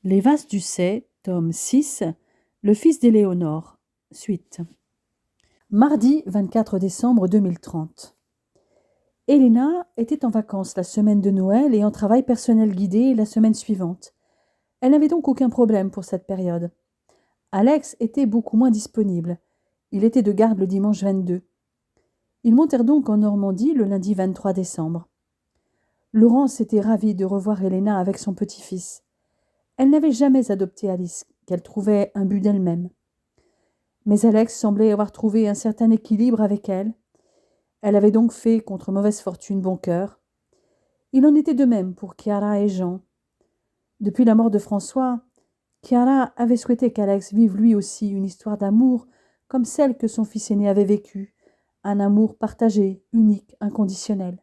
Les vases d'Ussé, tome 6, Le fils d'Éléonore, suite. Mardi 24 décembre 2030. Elena était en vacances la semaine de Noël et en travail personnel guidé la semaine suivante. Elle n'avait donc aucun problème pour cette période. Alex était beaucoup moins disponible. Il était de garde le dimanche 22. Ils montèrent donc en Normandie le lundi 23 décembre. Laurence était ravie de revoir Elena avec son petit-fils. Elle n'avait jamais adopté Alice, qu'elle trouvait un but d'elle-même. Mais Alex semblait avoir trouvé un certain équilibre avec elle. Elle avait donc fait, contre mauvaise fortune, bon cœur. Il en était de même pour Chiara et Jean. Depuis la mort de François, Chiara avait souhaité qu'Alex vive lui aussi une histoire d'amour comme celle que son fils aîné avait vécue, un amour partagé, unique, inconditionnel.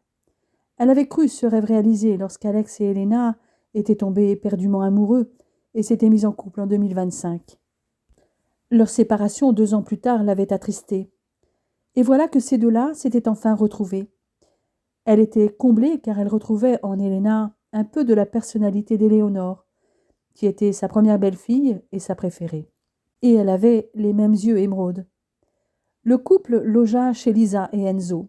Elle avait cru ce rêve réalisé lorsqu'Alex et Elena étaient tombés éperdument amoureux et s'étaient mis en couple en 2025. Leur séparation 2 ans plus tard l'avait attristée. Et voilà que ces deux-là s'étaient enfin retrouvés. Elle était comblée car elle retrouvait en Elena un peu de la personnalité d'Éléonore, qui était sa première belle-fille et sa préférée. Et elle avait les mêmes yeux émeraudes. Le couple logea chez Lisa et Enzo.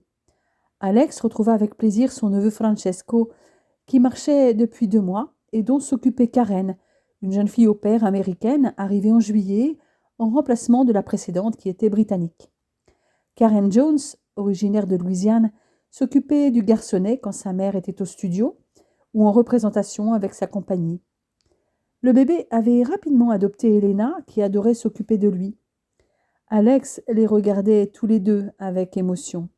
Alex retrouva avec plaisir son neveu Francesco, qui marchait depuis 2 mois et dont s'occupait Karen, une jeune fille au pair américaine arrivée en juillet, en remplacement de la précédente qui était britannique. Karen Jones, originaire de Louisiane, s'occupait du garçonnet quand sa mère était au studio ou en représentation avec sa compagnie. Le bébé avait rapidement adopté Elena, qui adorait s'occuper de lui. Alex les regardait tous les deux avec émotion.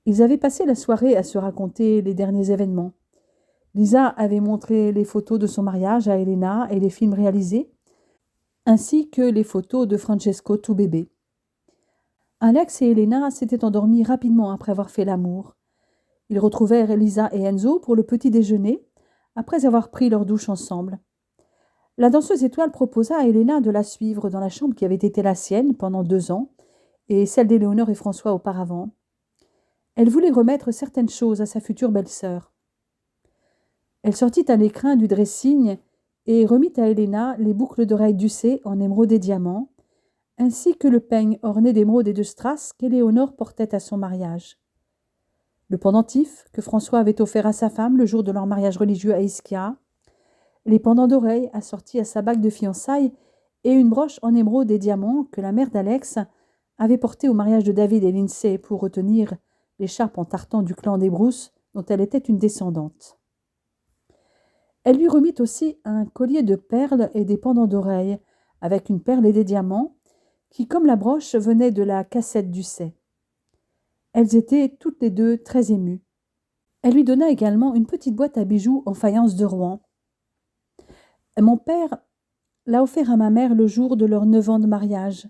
Ils avaient passé la soirée à se raconter les derniers événements. Lisa avait montré les photos de son mariage à Elena et les films réalisés, ainsi que les photos de Francesco tout bébé. Alex et Elena s'étaient endormis rapidement après avoir fait l'amour. Ils retrouvèrent Lisa et Enzo pour le petit déjeuner, après avoir pris leur douche ensemble. La danseuse étoile proposa à Elena de la suivre dans la chambre qui avait été la sienne pendant 2 ans, et celle d'Éléonore et François auparavant. Elle voulait remettre certaines choses à sa future belle-sœur. Elle sortit un écrin du dressing et remit à Elena les boucles d'oreilles d'Ussé en émeraude et diamants, ainsi que le peigne orné d'émeraude et de strass qu'Éléonore portait à son mariage. Le pendentif que François avait offert à sa femme le jour de leur mariage religieux à Ischia, les pendants d'oreilles assortis à sa bague de fiançailles et une broche en émeraude et diamants que la mère d'Alex avait portée au mariage de David et Lindsay pour retenir l'écharpe en tartan du clan des Bruce dont elle était une descendante. Elle lui remit aussi un collier de perles et des pendants d'oreilles, avec une perle et des diamants, qui, comme la broche, venaient de la cassette d'Ussé. Elles étaient toutes les deux très émues. Elle lui donna également une petite boîte à bijoux en faïence de Rouen. Mon père l'a offert à ma mère le jour de leurs 9 ans de mariage,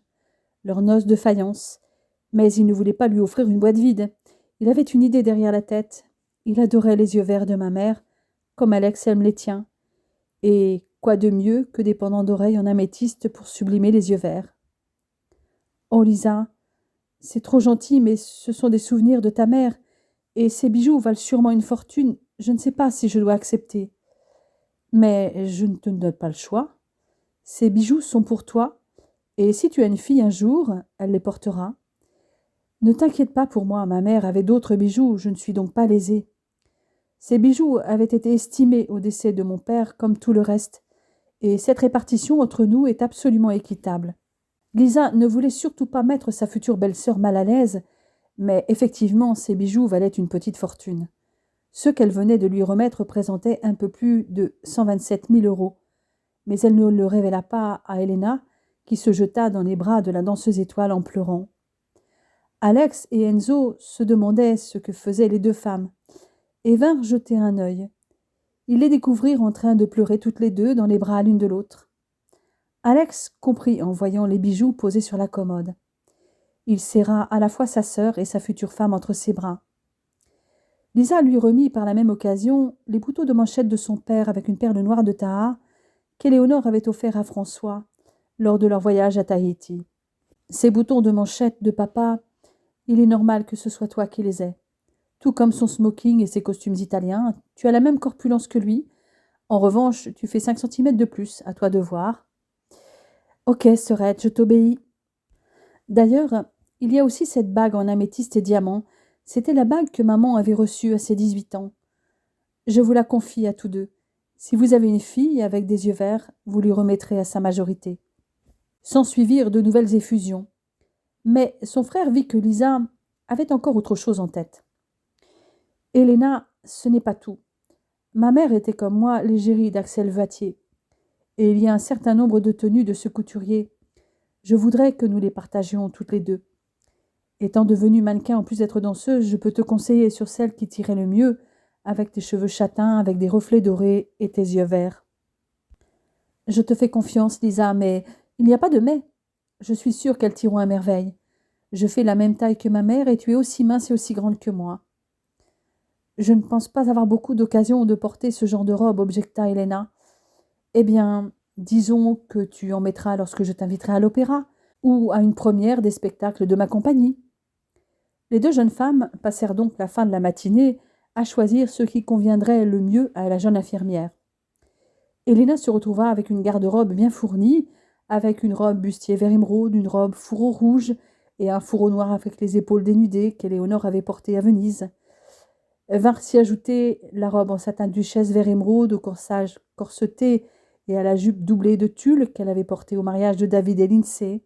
leurs noces de faïence, mais il ne voulait pas lui offrir une boîte vide. Il avait une idée derrière la tête. Il adorait les yeux verts de ma mère, comme Alex aime les tiens. Et quoi de mieux que des pendants d'oreilles en améthyste pour sublimer les yeux verts. Oh Lisa, c'est trop gentil, mais ce sont des souvenirs de ta mère, et ces bijoux valent sûrement une fortune. Je ne sais pas si je dois accepter. Mais je ne te donne pas le choix. Ces bijoux sont pour toi, et si tu as une fille un jour, elle les portera. Ne t'inquiète pas pour moi, ma mère avait d'autres bijoux, je ne suis donc pas lésée. Ces bijoux avaient été estimés au décès de mon père comme tout le reste, et cette répartition entre nous est absolument équitable. Lisa ne voulait surtout pas mettre sa future belle-sœur mal à l'aise, mais effectivement ces bijoux valaient une petite fortune. Ceux qu'elle venait de lui remettre présentaient un peu plus de 127 000 €, mais elle ne le révéla pas à Elena, qui se jeta dans les bras de la danseuse étoile en pleurant. Alex et Enzo se demandaient ce que faisaient les 2 femmes, et vinrent jeter un œil. Ils les découvrirent en train de pleurer toutes les 2 dans les bras l'une de l'autre. Alex comprit en voyant les bijoux posés sur la commode. Il serra à la fois sa sœur et sa future femme entre ses bras. Lisa lui remit par la même occasion les boutons de manchette de son père avec une perle noire de Taha qu'Éléonore avait offert à François lors de leur voyage à Tahiti. Ces boutons de manchette de papa, il est normal que ce soit toi qui les aies. Tout comme son smoking et ses costumes italiens, tu as la même corpulence que lui, En revanche, tu fais 5 centimètres de plus, à toi de voir. Ok, sœurette, je t'obéis. D'ailleurs, il y a aussi cette bague en améthyste et diamant. C'était la bague que maman avait reçue à ses 18 ans. Je vous la confie à tous deux. Si vous avez une fille avec des yeux verts, vous lui remettrez à sa majorité. S'ensuivirent de nouvelles effusions. Mais son frère vit que Lisa avait encore autre chose en tête. Helena, ce n'est pas tout. Ma mère était comme moi l'égérie d'Axel Vattier. Et il y a un certain nombre de tenues de ce couturier. Je voudrais que nous les partagions toutes les deux. Étant devenue mannequin en plus d'être danseuse, je peux te conseiller sur celle qui t'irait le mieux, avec tes cheveux châtains, avec des reflets dorés et tes yeux verts. Je te fais confiance, Lisa, mais il n'y a pas de mais. Je suis sûre qu'elles t'iront à merveille. Je fais la même taille que ma mère et tu es aussi mince et aussi grande que moi. Je ne pense pas avoir beaucoup d'occasions de porter ce genre de robe, objecta Helena. Eh bien, disons que tu en mettras lorsque je t'inviterai à l'opéra, ou à une première des spectacles de ma compagnie. Les deux jeunes femmes passèrent donc la fin de la matinée à choisir ce qui conviendrait le mieux à la jeune infirmière. Helena se retrouva avec une garde-robe bien fournie, avec une robe bustier vert émeraude, une robe fourreau rouge et un fourreau noir avec les épaules dénudées qu'Éléonore avait porté à Venise. Vinrent s'y ajouter la robe en satin duchesse vert émeraude au corsage corseté et à la jupe doublée de tulle qu'elle avait portée au mariage de David et Lindsay,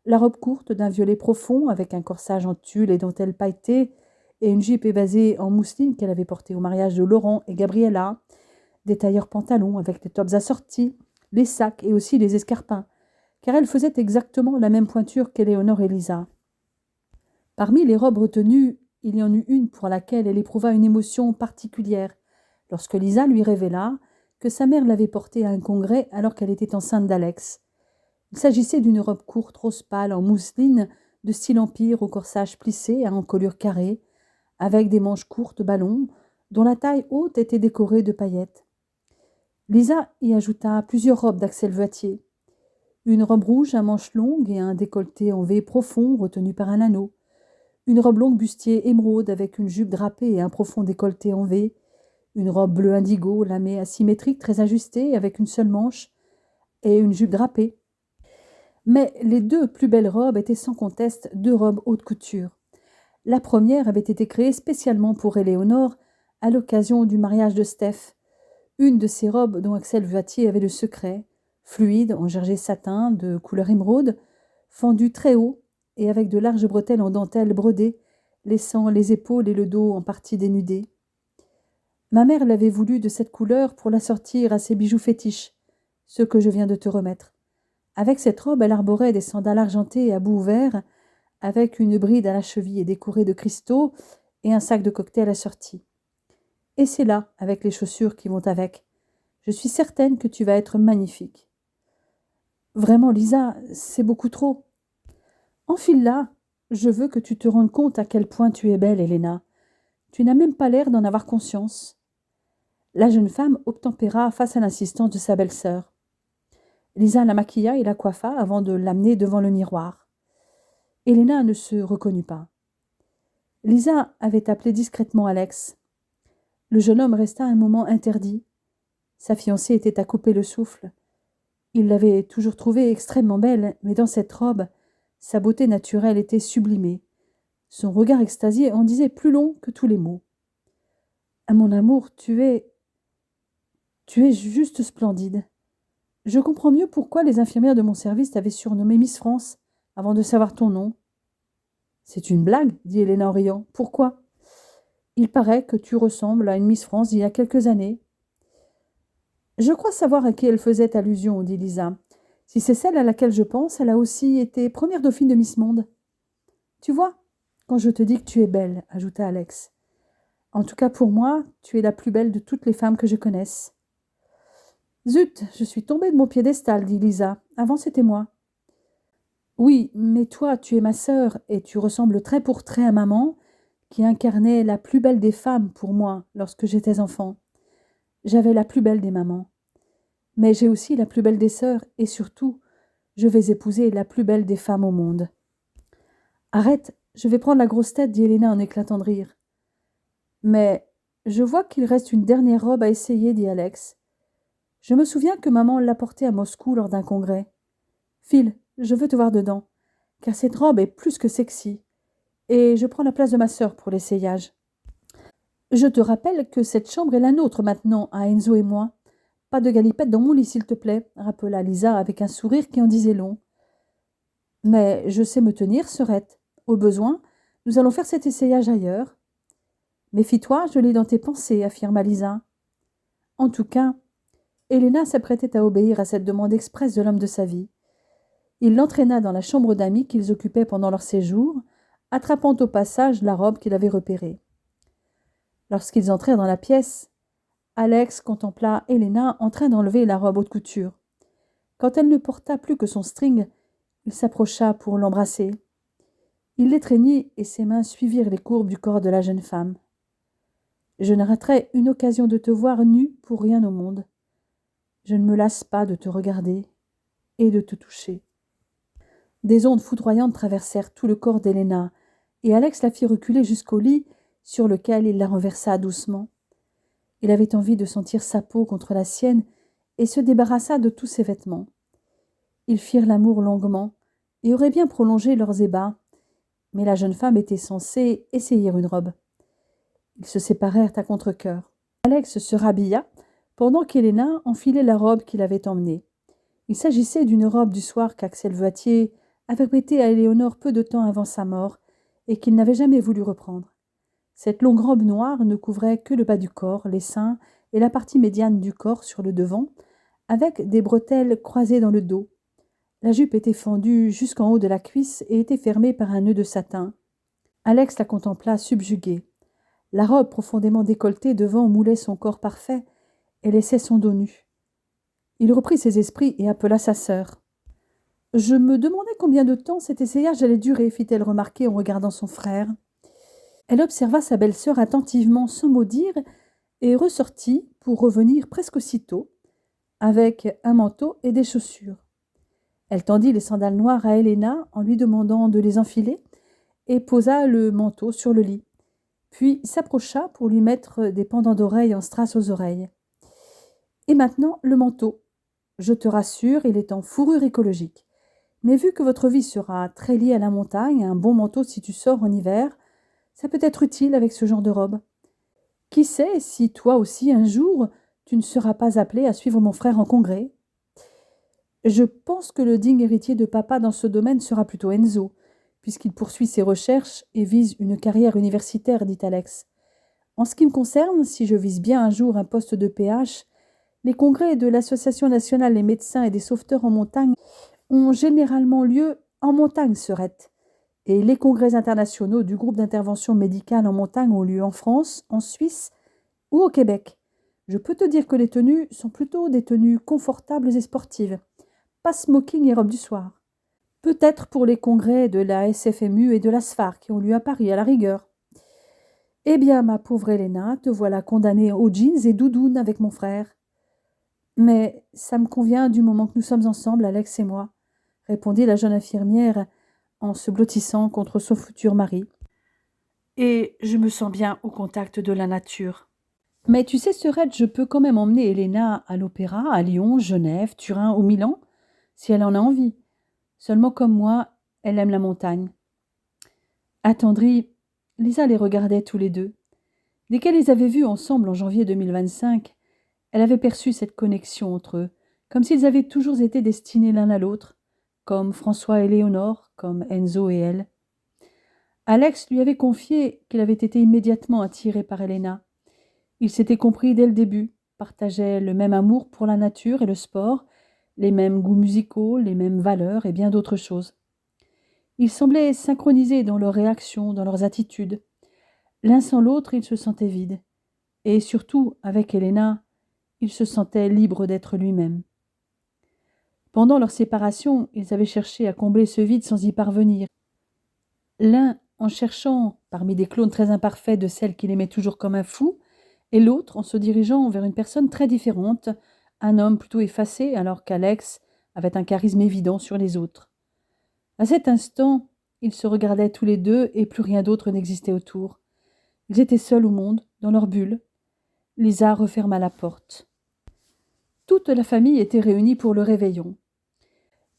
la robe courte d'un violet profond avec un corsage en tulle et dentelle pailletée et une jupe évasée en mousseline qu'elle avait portée au mariage de Laurent et Gabriella, des tailleurs pantalons avec les tops assortis, les sacs et aussi les escarpins, car elle faisait exactement la même pointure qu'Éléonore et Lisa. Parmi les robes retenues, il y en eut une pour laquelle elle éprouva une émotion particulière, lorsque Lisa lui révéla que sa mère l'avait portée à un congrès alors qu'elle était enceinte d'Alex. Il s'agissait d'une robe courte rose pâle en mousseline de style empire au corsage plissé à encolure carrée, avec des manches courtes ballons, dont la taille haute était décorée de paillettes. Lisa y ajouta plusieurs robes d'Axel Vattier. Une robe rouge à manches longues et un décolleté en V profond retenu par un anneau. Une robe longue bustier émeraude avec une jupe drapée et un profond décolleté en V. Une robe bleu indigo lamée asymétrique très ajustée avec une seule manche et une jupe drapée. Mais les deux plus belles robes étaient sans conteste deux robes haute couture. La première avait été créée spécialement pour Éléonore à l'occasion du mariage de Steph. Une de ces robes dont Axel Vattier avait le secret, fluide, en gergé satin, de couleur émeraude, fendue très haut et avec de larges bretelles en dentelle brodée, laissant les épaules et le dos en partie dénudés. Ma mère l'avait voulu de cette couleur pour l'assortir à ses bijoux fétiches, ceux que je viens de te remettre. Avec cette robe, elle arborait des sandales argentées à bout ouvert, avec une bride à la cheville et décorée de cristaux, et un sac de cocktail assorti. Et c'est là, avec les chaussures qui vont avec. Je suis certaine que tu vas être magnifique. Vraiment, Lisa, c'est beaucoup trop. Enfile-la. Je veux que tu te rendes compte à quel point tu es belle, Helena. Tu n'as même pas l'air d'en avoir conscience. La jeune femme obtempéra face à l'insistance de sa belle-sœur. Lisa la maquilla et la coiffa avant de l'amener devant le miroir. Helena ne se reconnut pas. Lisa avait appelé discrètement Alex. Le jeune homme resta un moment interdit. Sa fiancée était à couper le souffle. Il l'avait toujours trouvée extrêmement belle, mais dans cette robe, sa beauté naturelle était sublimée. Son regard extasié en disait plus long que tous les mots. « Ah, mon amour, tu es juste splendide. Je comprends mieux pourquoi les infirmières de mon service t'avaient surnommée Miss France avant de savoir ton nom. »« C'est une blague, dit Helena en riant. Pourquoi ? Il paraît que tu ressembles à une Miss France d'il y a quelques années. » Je crois savoir à qui elle faisait allusion, dit Lisa. Si c'est celle à laquelle je pense, elle a aussi été première dauphine de Miss Monde. Tu vois, quand je te dis que tu es belle, ajouta Alex. En tout cas pour moi, tu es la plus belle de toutes les femmes que je connaisse. Zut, je suis tombée de mon piédestal, dit Lisa. Avant c'était moi. Oui, mais toi, tu es ma sœur, et tu ressembles trait pour trait à maman, qui incarnait la plus belle des femmes pour moi lorsque j'étais enfant. J'avais la plus belle des mamans. Mais j'ai aussi la plus belle des sœurs, et surtout, je vais épouser la plus belle des femmes au monde. Arrête, je vais prendre la grosse tête, dit Helena en éclatant de rire. Mais je vois qu'il reste une dernière robe à essayer, dit Alex. Je me souviens que maman l'a portée à Moscou lors d'un congrès. Phil, je veux te voir dedans, car cette robe est plus que sexy, et je prends la place de ma sœur pour l'essayage. Je te rappelle que cette chambre est la nôtre maintenant, à Enzo et moi. Pas de galipette dans mon lit, s'il te plaît, rappela Lisa avec un sourire qui en disait long. Mais je sais me tenir, sœurette. Au besoin, nous allons faire cet essayage ailleurs. Méfie-toi, je lis dans tes pensées, affirma Lisa. En tout cas, Helena s'apprêtait à obéir à cette demande expresse de l'homme de sa vie. Il l'entraîna dans la chambre d'amis qu'ils occupaient pendant leur séjour, attrapant au passage la robe qu'il avait repérée. Lorsqu'ils entrèrent dans la pièce, Alex contempla Helena en train d'enlever la robe haute couture. Quand elle ne porta plus que son string, il s'approcha pour l'embrasser. Il l'étreignit et ses mains suivirent les courbes du corps de la jeune femme. « Je ne raterai une occasion de te voir nue pour rien au monde. Je ne me lasse pas de te regarder et de te toucher. » Des ondes foudroyantes traversèrent tout le corps d'Helena, et Alex la fit reculer jusqu'au lit, sur lequel il la renversa doucement. Il avait envie de sentir sa peau contre la sienne et se débarrassa de tous ses vêtements. Ils firent l'amour longuement et auraient bien prolongé leurs ébats, mais la jeune femme était censée essayer une robe. Ils se séparèrent à contre-cœur. Alex se rhabilla pendant qu'Helena enfilait la robe qu'il avait emmenée. Il s'agissait d'une robe du soir qu'Axel Voitier avait prêtée à Éléonore peu de temps avant sa mort et qu'il n'avait jamais voulu reprendre. Cette longue robe noire ne couvrait que le bas du corps, les seins et la partie médiane du corps sur le devant, avec des bretelles croisées dans le dos. La jupe était fendue jusqu'en haut de la cuisse et était fermée par un nœud de satin. Alex la contempla subjugué. La robe profondément décolletée devant moulait son corps parfait et laissait son dos nu. Il reprit ses esprits et appela sa sœur. « Je me demandais combien de temps cet essayage allait durer, fit-elle remarquer en regardant son frère. Elle observa sa belle-sœur attentivement sans mot dire et ressortit pour revenir presque aussitôt, avec un manteau et des chaussures. Elle tendit les sandales noires à Helena en lui demandant de les enfiler et posa le manteau sur le lit, puis s'approcha pour lui mettre des pendants d'oreilles en strass aux oreilles. « Et maintenant, le manteau. Je te rassure, il est en fourrure écologique. Mais vu que votre vie sera très liée à la montagne, un bon manteau si tu sors en hiver, ça peut être utile avec ce genre de robe. Qui sait si toi aussi, un jour, tu ne seras pas appelé à suivre mon frère en congrès. Je pense que le digne héritier de papa dans ce domaine sera plutôt Enzo, puisqu'il poursuit ses recherches et vise une carrière universitaire, dit Alex. En ce qui me concerne, si je vise bien un jour un poste de PH, les congrès de l'Association nationale des médecins et des sauveteurs en montagne ont généralement lieu en montagne, Serette. Et les congrès internationaux du groupe d'intervention médicale en montagne ont lieu en France, en Suisse ou au Québec. Je peux te dire que les tenues sont plutôt des tenues confortables et sportives, pas smoking et robe du soir. Peut-être pour les congrès de la SFMU et de la SFAR qui ont lieu à Paris à la rigueur. Eh bien, ma pauvre Helena, te voilà condamnée aux jeans et doudounes avec mon frère. Mais ça me convient du moment que nous sommes ensemble, Alex et moi, répondit la jeune infirmière en se blottissant contre son futur mari. Et je me sens bien au contact de la nature. Mais tu sais, Serette, je peux quand même emmener Helena à l'opéra, à Lyon, Genève, Turin ou Milan, si elle en a envie. Seulement comme moi, elle aime la montagne. Attendrie, Lisa les regardait tous les deux. Dès qu'elle les avait vus ensemble en janvier 2025, elle avait perçu cette connexion entre eux, comme s'ils avaient toujours été destinés l'un à l'autre, comme François et Léonore, comme Enzo et elle. Alex lui avait confié qu'il avait été immédiatement attiré par Helena. Ils s'étaient compris dès le début, partageaient le même amour pour la nature et le sport, les mêmes goûts musicaux, les mêmes valeurs et bien d'autres choses. Ils semblaient synchronisés dans leurs réactions, dans leurs attitudes. L'un sans l'autre, ils se sentaient vides. Et surtout, avec Helena, il se sentait libre d'être lui-même. Pendant leur séparation, ils avaient cherché à combler ce vide sans y parvenir. L'un en cherchant parmi des clones très imparfaits de celle qu'il aimait toujours comme un fou, et l'autre en se dirigeant vers une personne très différente, un homme plutôt effacé alors qu'Alex avait un charisme évident sur les autres. À cet instant, ils se regardaient tous les deux et plus rien d'autre n'existait autour. Ils étaient seuls au monde, dans leur bulle. Lisa referma la porte. Toute la famille était réunie pour le réveillon.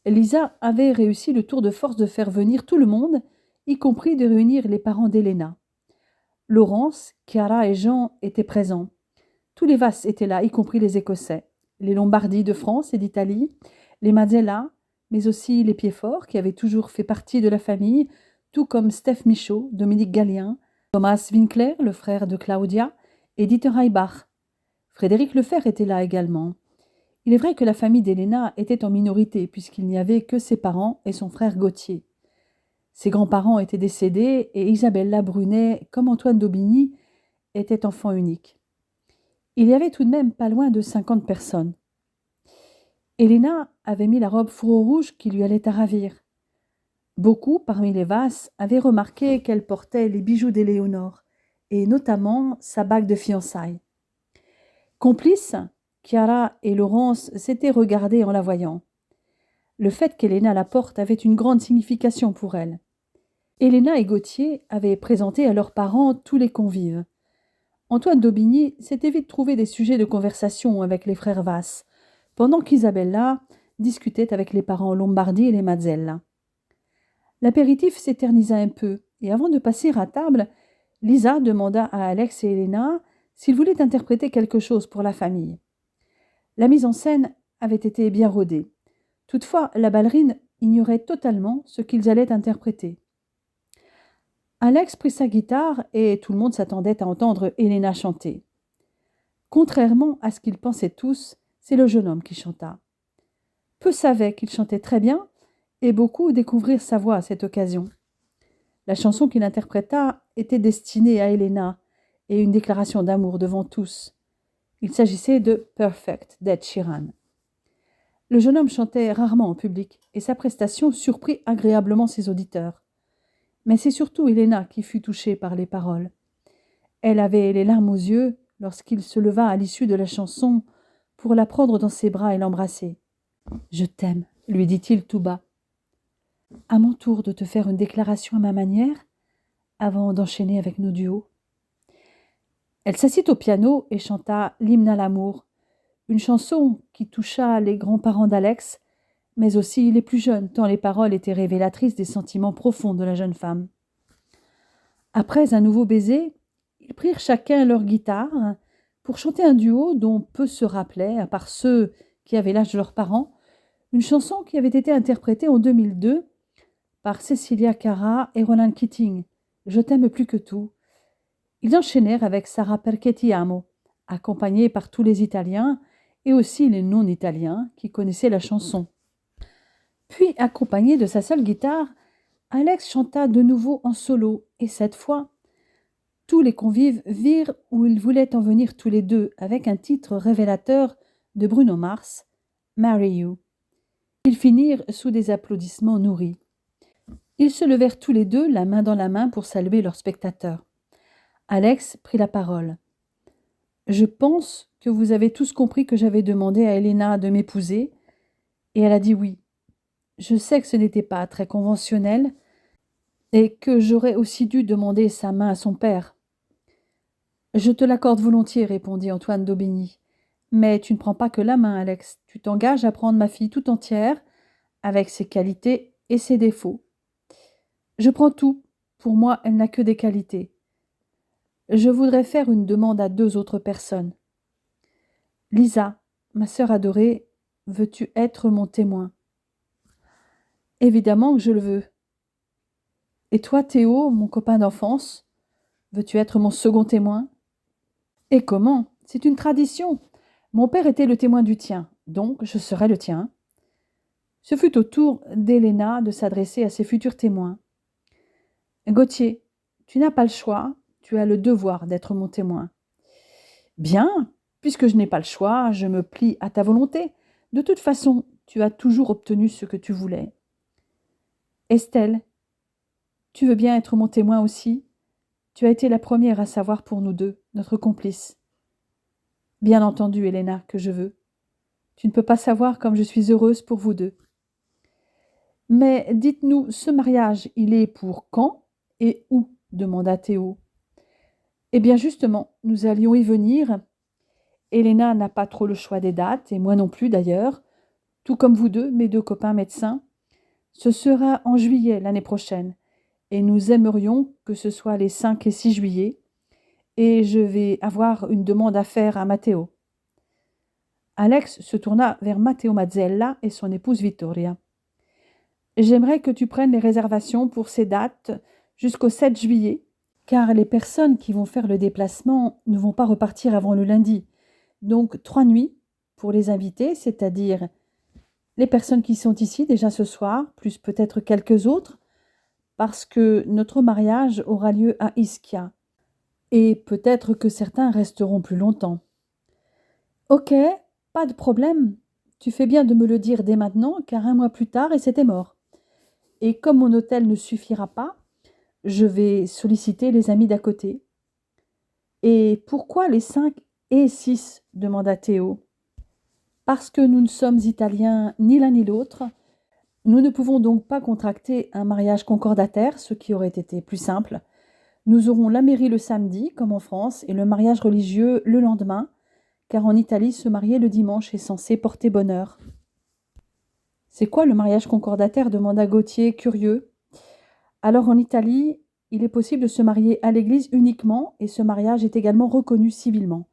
Lisa avait réussi le tour de force de faire venir tout le monde, y compris de réunir les parents d'Elena. Laurence, Chiara et Jean étaient présents. Tous les Vass étaient là, y compris les Écossais, les Lombardi de France et d'Italie, les Mazzella, mais aussi les Piéfort, qui avaient toujours fait partie de la famille, tout comme Steph Michaud, Dominique Gallien, Thomas Winkler, le frère de Claudia, et Dieter Heibach. Frédéric Lefebvre était là également. Il est vrai que la famille d'Elena était en minorité, puisqu'il n'y avait que ses parents et son frère Gauthier. Ses grands-parents étaient décédés et Isabella Brunet, comme Antoine d'Aubigny, était enfant unique. Il y avait tout de même pas loin de 50 personnes. Elena avait mis la robe fourreau rouge qui lui allait à ravir. Beaucoup, parmi les Vass, avaient remarqué qu'elle portait les bijoux d'Éléonore, et notamment sa bague de fiançailles. Complices, Chiara et Laurence s'étaient regardées en la voyant. Le fait qu'Elena la porte avait une grande signification pour elle. Elena et Gauthier avaient présenté à leurs parents tous les convives. Antoine d'Aubigny s'était vite trouvé des sujets de conversation avec les frères Vass, pendant qu'Isabella discutait avec les parents Lombardi et les Mazzella. L'apéritif s'éternisa un peu, et avant de passer à table, Lisa demanda à Alex et Elena s'ils voulaient interpréter quelque chose pour la famille. La mise en scène avait été bien rodée. Toutefois, la ballerine ignorait totalement ce qu'ils allaient interpréter. Alex prit sa guitare et tout le monde s'attendait à entendre Elena chanter. Contrairement à ce qu'ils pensaient tous, c'est le jeune homme qui chanta. Peu savaient qu'il chantait très bien et beaucoup découvrirent sa voix à cette occasion. La chanson qu'il interpréta était destinée à Elena et une déclaration d'amour devant tous. Il s'agissait de Perfect d'Ed Sheeran. Le jeune homme chantait rarement en public et sa prestation surprit agréablement ses auditeurs. Mais c'est surtout Elena qui fut touchée par les paroles. Elle avait les larmes aux yeux lorsqu'il se leva à l'issue de la chanson pour la prendre dans ses bras et l'embrasser. « Je t'aime », lui dit-il tout bas. « À mon tour de te faire une déclaration à ma manière, avant d'enchaîner avec nos duos. » Elle s'assit au piano et chanta l'hymne à l'amour, une chanson qui toucha les grands-parents d'Alex, mais aussi les plus jeunes, tant les paroles étaient révélatrices des sentiments profonds de la jeune femme. Après un nouveau baiser, ils prirent chacun leur guitare pour chanter un duo dont peu se rappelaient, à part ceux qui avaient l'âge de leurs parents, une chanson qui avait été interprétée en 2002 par Cecilia Cara et Ronan Keating, « Je t'aime plus que tout ». Ils enchaînèrent avec Sarà perché ti amo, accompagnés par tous les Italiens et aussi les non-Italiens qui connaissaient la chanson. Puis, accompagné de sa seule guitare, Alex chanta de nouveau en solo, et cette fois, tous les convives virent où ils voulaient en venir tous les deux avec un titre révélateur de Bruno Mars, « Marry You ». Ils finirent sous des applaudissements nourris. Ils se levèrent tous les deux, la main dans la main, pour saluer leurs spectateurs. Alex prit la parole. « Je pense que vous avez tous compris que j'avais demandé à Elena de m'épouser, et elle a dit oui. Je sais que ce n'était pas très conventionnel, et que j'aurais aussi dû demander sa main à son père. »« Je te l'accorde volontiers, répondit Antoine d'Aubigny. Mais tu ne prends pas que la main, Alex. Tu t'engages à prendre ma fille tout entière, avec ses qualités et ses défauts. Je prends tout. Pour moi, elle n'a que des qualités. Je voudrais faire une demande à 2 autres personnes. Lisa, ma sœur adorée, veux-tu être mon témoin? Évidemment que je le veux. Et toi, Théo, mon copain d'enfance, veux-tu être mon second témoin? Et comment? C'est une tradition. Mon père était le témoin du tien, donc je serai le tien. Ce fut au tour d'Elena de s'adresser à ses futurs témoins. Gauthier, tu n'as pas le choix, tu as le devoir d'être mon témoin. Bien, puisque je n'ai pas le choix, je me plie à ta volonté. De toute façon, tu as toujours obtenu ce que tu voulais. Estelle, tu veux bien être mon témoin aussi? Tu as été la première à savoir pour nous deux, notre complice. Bien entendu, Elena, que je veux. Tu ne peux pas savoir comme je suis heureuse pour vous deux. Mais dites-nous, ce mariage, il est pour quand et où? Demanda Théo. Eh bien justement, nous allions y venir, Elena n'a pas trop le choix des dates, et moi non plus d'ailleurs, tout comme vous deux, mes deux copains médecins. Ce sera en juillet l'année prochaine, et nous aimerions que ce soit les 5 et 6 juillet, et je vais avoir une demande à faire à Matteo. Alex se tourna vers Matteo Mazzella et son épouse Vittoria. J'aimerais que tu prennes les réservations pour ces dates jusqu'au 7 juillet, car les personnes qui vont faire le déplacement ne vont pas repartir avant le lundi. Donc 3 nuits pour les invités, c'est-à-dire les personnes qui sont ici déjà ce soir, plus peut-être quelques autres, parce que notre mariage aura lieu à Ischia. Et peut-être que certains resteront plus longtemps. Ok, pas de problème. Tu fais bien de me le dire dès maintenant, car un mois plus tard, et c'était mort. Et comme mon hôtel ne suffira pas, je vais solliciter les amis d'à côté. Et pourquoi les 5 et 6 demanda Théo. Parce que nous ne sommes italiens ni l'un ni l'autre, nous ne pouvons donc pas contracter un mariage concordataire, ce qui aurait été plus simple. Nous aurons la mairie le samedi, comme en France, et le mariage religieux le lendemain, car en Italie, se marier le dimanche est censé porter bonheur. C'est quoi le mariage concordataire demanda Gauthier, curieux. Alors en Italie, il est possible de se marier à l'église uniquement, et ce mariage est également reconnu civilement.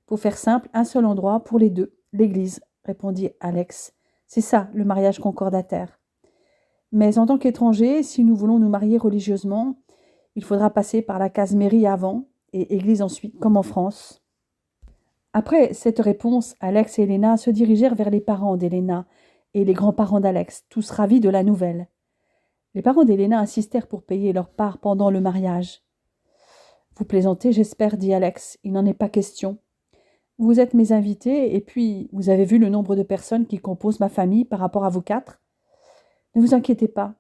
Pour faire simple, un seul endroit pour les deux, l'église, répondit Alex. C'est ça, le mariage concordataire. Mais en tant qu'étranger, si nous voulons nous marier religieusement, il faudra passer par la case mairie avant et église ensuite, comme en France. Après cette réponse, Alex et Elena se dirigèrent vers les parents d'Elena et les grands-parents d'Alex, tous ravis de la nouvelle. Les parents d'Elena insistèrent pour payer leur part pendant le mariage. Vous plaisantez, j'espère, dit Alex. Il n'en est pas question. Vous êtes mes invités, et puis vous avez vu le nombre de personnes qui composent ma famille par rapport à vous 4. Ne vous inquiétez pas,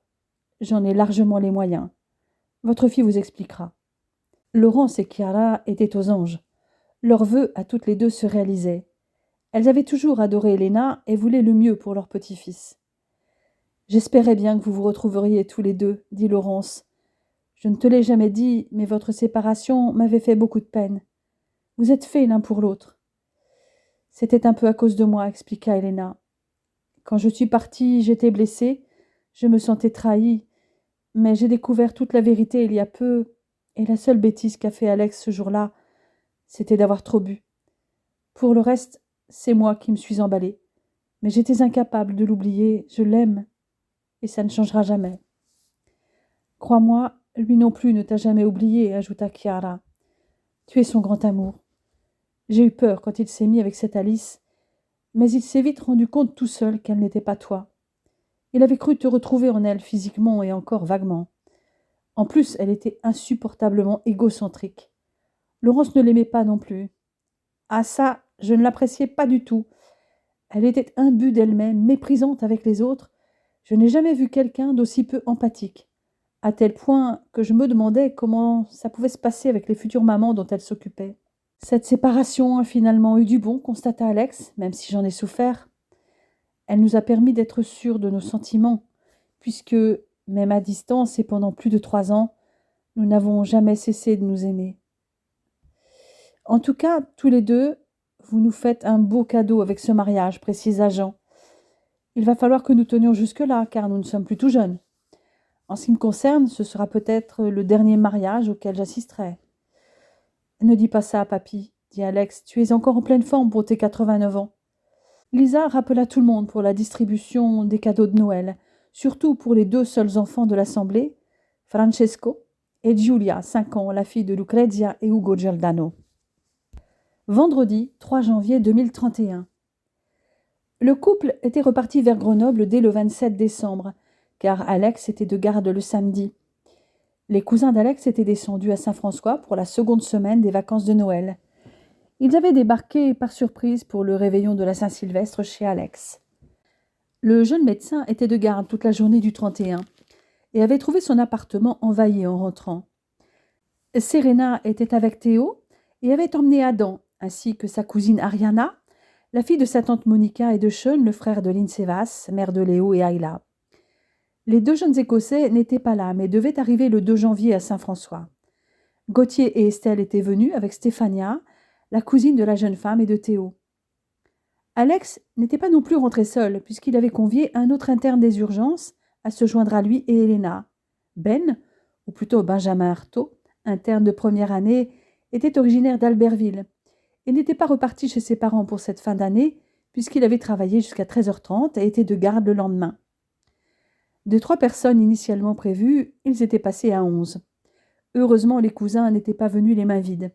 j'en ai largement les moyens. Votre fille vous expliquera. Laurence et Chiara étaient aux anges. Leurs vœux à toutes les deux se réalisaient. Elles avaient toujours adoré Elena et voulaient le mieux pour leur petit-fils. J'espérais bien que vous vous retrouveriez tous les deux, dit Laurence. Je ne te l'ai jamais dit, mais votre séparation m'avait fait beaucoup de peine. Vous êtes faits l'un pour l'autre. C'était un peu à cause de moi, expliqua Elena. Quand je suis partie, j'étais blessée, je me sentais trahie, mais j'ai découvert toute la vérité il y a peu, et la seule bêtise qu'a fait Alex ce jour-là, c'était d'avoir trop bu. Pour le reste, c'est moi qui me suis emballée. Mais j'étais incapable de l'oublier, je l'aime, et ça ne changera jamais. Crois-moi, lui non plus ne t'a jamais oublié, ajouta Chiara. Tu es son grand amour. J'ai eu peur quand il s'est mis avec cette Alice, mais il s'est vite rendu compte tout seul qu'elle n'était pas toi. Il avait cru te retrouver en elle physiquement et encore vaguement. En plus, elle était insupportablement égocentrique. Laurence ne l'aimait pas non plus. Ah ça, je ne l'appréciais pas du tout. Elle était imbue d'elle-même, méprisante avec les autres. Je n'ai jamais vu quelqu'un d'aussi peu empathique, à tel point que je me demandais comment ça pouvait se passer avec les futures mamans dont elle s'occupait. Cette séparation a finalement eu du bon, constata Alex, même si j'en ai souffert. Elle nous a permis d'être sûrs de nos sentiments, puisque, même à distance et pendant plus de 3 ans, nous n'avons jamais cessé de nous aimer. En tout cas, tous les deux, vous nous faites un beau cadeau avec ce mariage, précisa Jean. Il va falloir que nous tenions jusque-là, car nous ne sommes plus tout jeunes. En ce qui me concerne, ce sera peut-être le dernier mariage auquel j'assisterai. Ne dis pas ça, papy, dit Alex. Tu es encore en pleine forme pour tes 89 ans. Lisa rappela tout le monde pour la distribution des cadeaux de Noël, surtout pour les 2 seuls enfants de l'assemblée, Francesco et Giulia, 5 ans, la fille de Lucrezia et Ugo Giordano. Vendredi 3 janvier 2031. Le couple était reparti vers Grenoble dès le 27 décembre, car Alex était de garde le samedi. Les cousins d'Alex étaient descendus à Saint-François pour la seconde semaine des vacances de Noël. Ils avaient débarqué par surprise pour le réveillon de la Saint-Sylvestre chez Alex. Le jeune médecin était de garde toute la journée du 31 et avait trouvé son appartement envahi en rentrant. Serena était avec Théo et avait emmené Adam, ainsi que sa cousine Ariana, la fille de sa tante Monica et de Sean, le frère de Lincevas, mère de Léo et Ayla. Les 2 jeunes Écossais n'étaient pas là, mais devaient arriver le 2 janvier à Saint-François. Gauthier et Estelle étaient venus avec Stéphania, la cousine de la jeune femme et de Théo. Alex n'était pas non plus rentré seul, puisqu'il avait convié un autre interne des urgences à se joindre à lui et Elena. Ben, ou plutôt Benjamin Artaud, interne de première année, était originaire d'Albertville et n'était pas reparti chez ses parents pour cette fin d'année, puisqu'il avait travaillé jusqu'à 13h30 et était de garde le lendemain. De 3 personnes initialement prévues, ils étaient passés à 11. Heureusement, les cousins n'étaient pas venus les mains vides.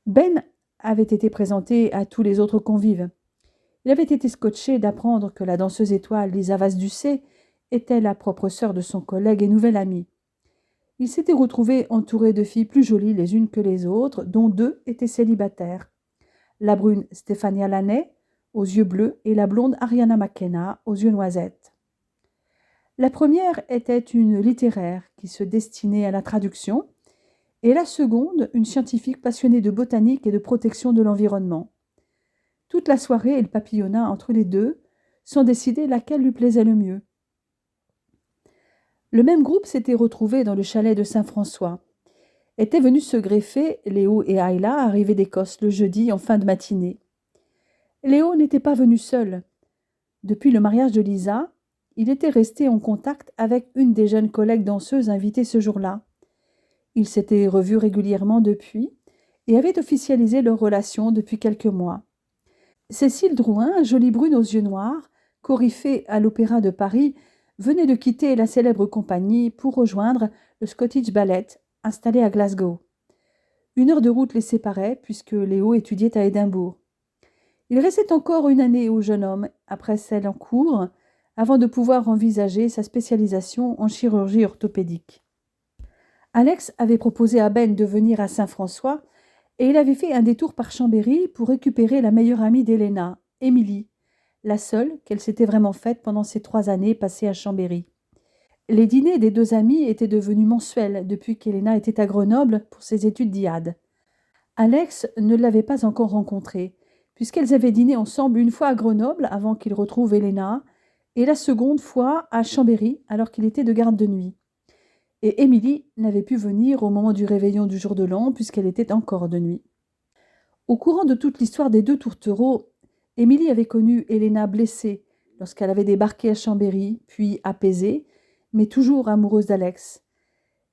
Ben avait été présenté à tous les autres convives. Il avait été scotché d'apprendre que la danseuse étoile Lisa Vaz-Ducé était la propre sœur de son collègue et nouvelle amie. Il s'était retrouvé entouré de filles plus jolies les unes que les autres, dont 2 étaient célibataires. La brune Stéphania Lannet, aux yeux bleus, et la blonde Ariana McKenna, aux yeux noisettes. La première était une littéraire qui se destinait à la traduction, et la seconde, une scientifique passionnée de botanique et de protection de l'environnement. Toute la soirée, elle papillonna entre les deux, sans décider laquelle lui plaisait le mieux. Le même groupe s'était retrouvé dans le chalet de Saint-François. Étaient venus se greffer Léo et Ayla, arrivés d'Écosse le jeudi en fin de matinée. Léo n'était pas venu seul. Depuis le mariage de Lisa, il était resté en contact avec une des jeunes collègues danseuses invitées ce jour-là. Ils s'étaient revus régulièrement depuis et avaient officialisé leur relation depuis quelques mois. Cécile Drouin, jolie brune aux yeux noirs, coryphée à l'Opéra de Paris, venait de quitter la célèbre compagnie pour rejoindre le Scottish Ballet, installé à Glasgow. 1 heure de route les séparait puisque Léo étudiait à Édimbourg. Il restait encore une année au jeune homme, après celle en cours, avant de pouvoir envisager sa spécialisation en chirurgie orthopédique. Alex avait proposé à Ben de venir à Saint-François et il avait fait un détour par Chambéry pour récupérer la meilleure amie d'Helena, Émilie, la seule qu'elle s'était vraiment faite pendant ces 3 années passées à Chambéry. Les dîners des 2 amies étaient devenus mensuels depuis qu'Helena était à Grenoble pour ses études d'IAD. Alex ne l'avait pas encore rencontrée, puisqu'elles avaient dîné ensemble une fois à Grenoble avant qu'il retrouve Helena, et la seconde fois à Chambéry alors qu'il était de garde de nuit. Et Émilie n'avait pu venir au moment du réveillon du jour de l'an puisqu'elle était encore de nuit. Au courant de toute l'histoire des 2 tourtereaux, Émilie avait connu Helena blessée lorsqu'elle avait débarqué à Chambéry, puis apaisée, mais toujours amoureuse d'Alex.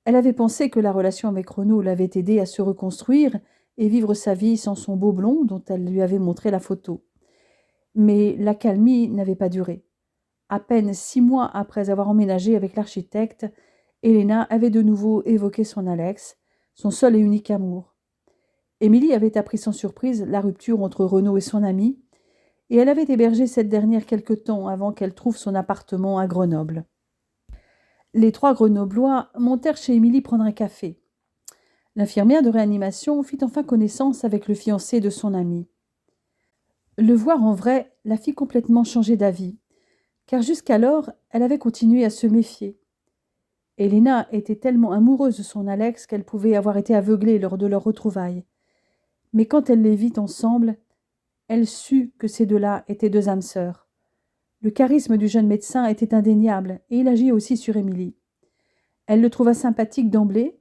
Elle avait pensé que la relation avec Renaud l'avait aidée à se reconstruire et vivre sa vie sans son beau blond dont elle lui avait montré la photo. Mais l'accalmie n'avait pas duré. À peine 6 mois après avoir emménagé avec l'architecte, Helena avait de nouveau évoqué son Alex, son seul et unique amour. Émilie avait appris sans surprise la rupture entre Renaud et son ami, et elle avait hébergé cette dernière quelque temps avant qu'elle trouve son appartement à Grenoble. Les 3 Grenoblois montèrent chez Émilie prendre un café. L'infirmière de réanimation fit enfin connaissance avec le fiancé de son ami. Le voir en vrai la fit complètement changer d'avis, car jusqu'alors elle avait continué à se méfier. Helena était tellement amoureuse de son Alex qu'elle pouvait avoir été aveuglée lors de leur retrouvailles. Mais quand elle les vit ensemble, elle sut que ces 2-là étaient 2 âmes sœurs. Le charisme du jeune médecin était indéniable, et il agit aussi sur Émilie. Elle le trouva sympathique d'emblée,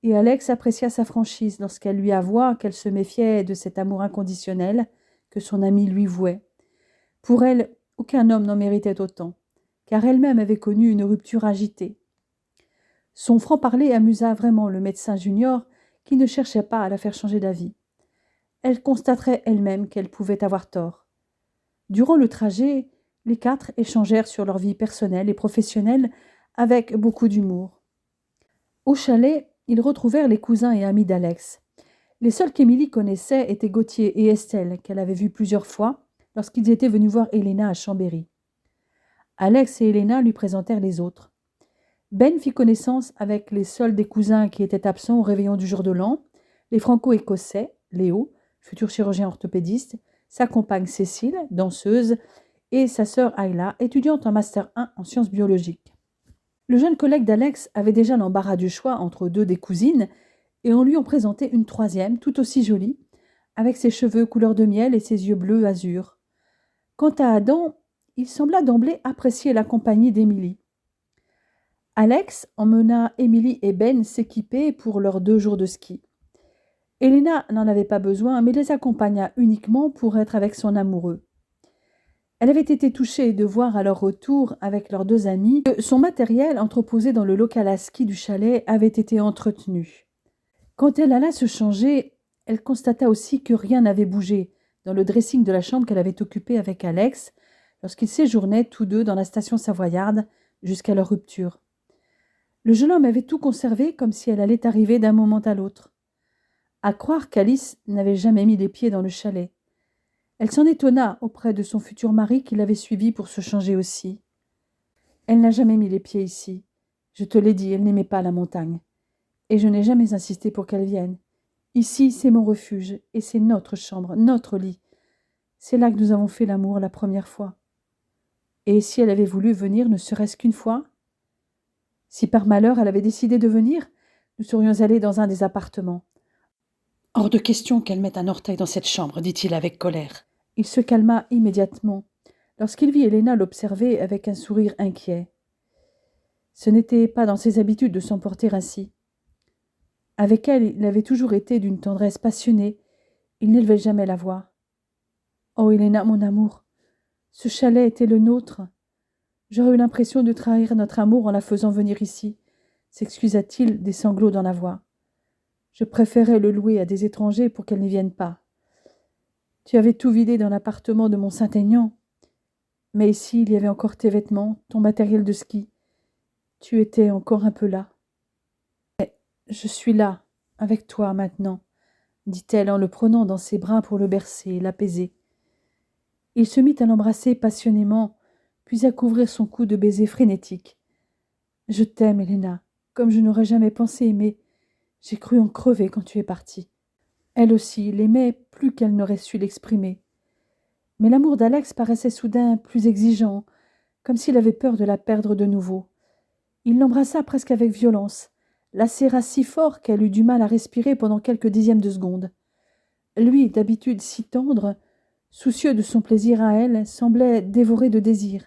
et Alex apprécia sa franchise lorsqu'elle lui avoua qu'elle se méfiait de cet amour inconditionnel que son ami lui vouait. Pour elle, aucun homme n'en méritait autant, car elle-même avait connu une rupture agitée. Son franc-parler amusa vraiment le médecin junior, qui ne cherchait pas à la faire changer d'avis. Elle constaterait elle-même qu'elle pouvait avoir tort. Durant le trajet, les 4 échangèrent sur leur vie personnelle et professionnelle avec beaucoup d'humour. Au chalet, ils retrouvèrent les cousins et amis d'Alex. Les seuls qu'Émilie connaissait étaient Gauthier et Estelle, qu'elle avait vus plusieurs fois lorsqu'ils étaient venus voir Helena à Chambéry. Alex et Helena lui présentèrent les autres. Ben fit connaissance avec les seuls des cousins qui étaient absents au réveillon du jour de l'an, les franco-écossais, Léo, futur chirurgien orthopédiste, sa compagne Cécile, danseuse, et sa sœur Ayla, étudiante en Master 1 en sciences biologiques. Le jeune collègue d'Alex avait déjà l'embarras du choix entre 2 des cousines, et on lui en présentait une 3e, tout aussi jolie, avec ses cheveux couleur de miel et ses yeux bleus azur. Quant à Adam, il sembla d'emblée apprécier la compagnie d'Émilie. Alex emmena Émilie et Ben s'équiper pour leurs 2 jours de ski. Elena n'en avait pas besoin, mais les accompagna uniquement pour être avec son amoureux. Elle avait été touchée de voir à leur retour avec leurs 2 amis que son matériel entreposé dans le local à ski du chalet avait été entretenu. Quand elle alla se changer, elle constata aussi que rien n'avait bougé dans le dressing de la chambre qu'elle avait occupée avec Alex lorsqu'ils séjournaient tous deux dans la station savoyarde jusqu'à leur rupture. Le jeune homme avait tout conservé comme si elle allait arriver d'un moment à l'autre. À croire qu'Alice n'avait jamais mis les pieds dans le chalet. Elle s'en étonna auprès de son futur mari qui l'avait suivie pour se changer aussi. Elle n'a jamais mis les pieds ici. Je te l'ai dit, elle n'aimait pas la montagne. Et je n'ai jamais insisté pour qu'elle vienne. Ici, c'est mon refuge, et c'est notre chambre, notre lit. C'est là que nous avons fait l'amour la première fois. Et si elle avait voulu venir ne serait-ce qu'une fois? Si par malheur elle avait décidé de venir, nous serions allés dans un des appartements. Hors de question qu'elle mette un orteil dans cette chambre, dit-il avec colère. Il se calma immédiatement, lorsqu'il vit Helena l'observer avec un sourire inquiet. Ce n'était pas dans ses habitudes de s'emporter ainsi. Avec elle, il avait toujours été d'une tendresse passionnée. Il n'élevait jamais la voix. « Oh, Helena, mon amour, ce chalet était le nôtre. J'aurais eu l'impression de trahir notre amour en la faisant venir ici, » s'excusa-t-il, des sanglots dans la voix. « Je préférais le louer à des étrangers pour qu'elle n'y vienne pas. Tu avais tout vidé dans l'appartement de mon Saint-Aignan. Mais ici, il y avait encore tes vêtements, ton matériel de ski. Tu étais encore un peu là. »« Mais je suis là, avec toi maintenant, » dit-elle en le prenant dans ses bras pour le bercer et l'apaiser. Il se mit à l'embrasser passionnément, puis à couvrir son cou de baisers frénétiques. « Je t'aime, Helena, comme je n'aurais jamais pensé aimer. J'ai cru en crever quand tu es partie. » Elle aussi l'aimait plus qu'elle n'aurait su l'exprimer. Mais l'amour d'Alex paraissait soudain plus exigeant, comme s'il avait peur de la perdre de nouveau. Il l'embrassa presque avec violence, la serra si fort qu'elle eut du mal à respirer pendant quelques dixièmes de seconde. Lui, d'habitude si tendre, soucieux de son plaisir à elle, semblait dévoré de désir.